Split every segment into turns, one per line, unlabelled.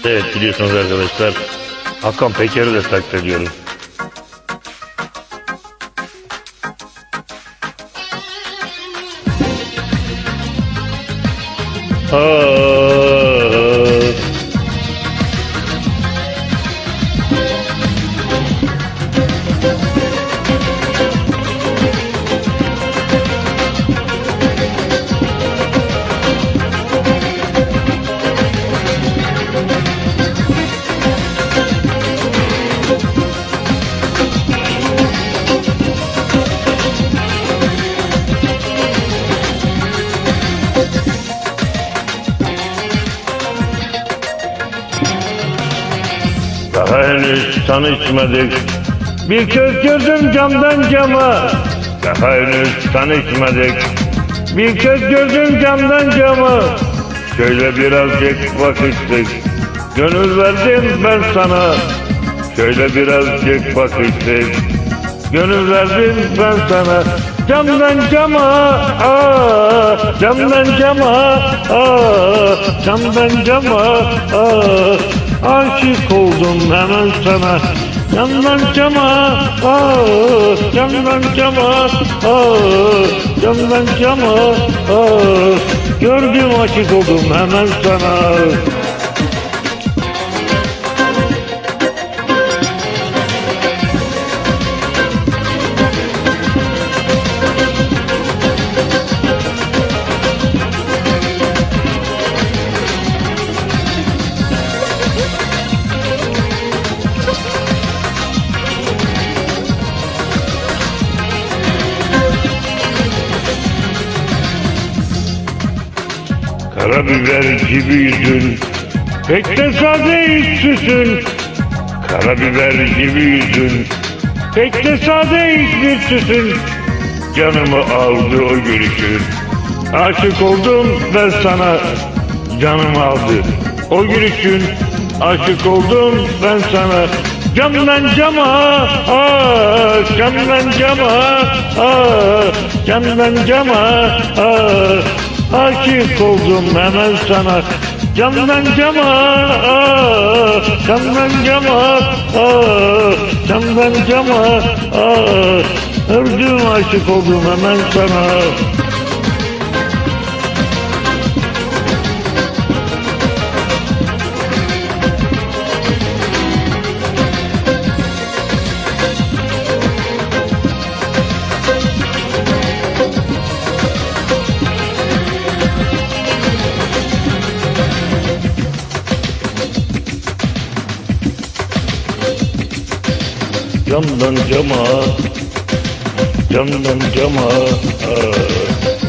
Evet, biliyorsunuz arkadaşlar, Hakan Peker'i de taklit ediyorum. Daha henüz tanışmadık, bir kez gördüm camdan cama. Daha henüz tanışmadık, bir kez gördüm camdan cama. Şöyle birazcık vakittik, gönül verdim ben sana. Şöyle birazcık vakittik, gönül verdim ben sana. Camdan cama, camdan cama, camdan cama, aşık oldum hemen sana. Camdan cama, camdan cama, camdan cama, gördüm aşık oldum hemen sana. Karabiber gibi yüzün, pek de sade içsüzün. Karabiber gibi yüzün, pek de sade içsüzün. Canımı aldı o gülüşün, aşık oldum ben sana. Canımı aldı o gülüşün, aşık oldum ben sana. Camdan cama, camdan cama, camdan cama, aşık oldum hemen sana. Camdan cama, camdan cama, camdan cama, öldüm aşık oldum hemen sana. Camdan cama, camdan cama,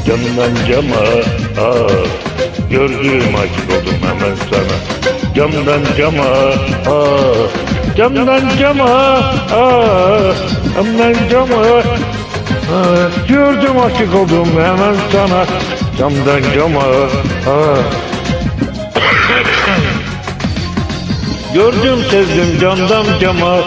camdan cama, gördüm aşık oldum hemen sana. Camdan cama, camdan cama, camdan cama, gördüm aşık oldum hemen sana. Camdan cama, gördüm sevdim camdan cama.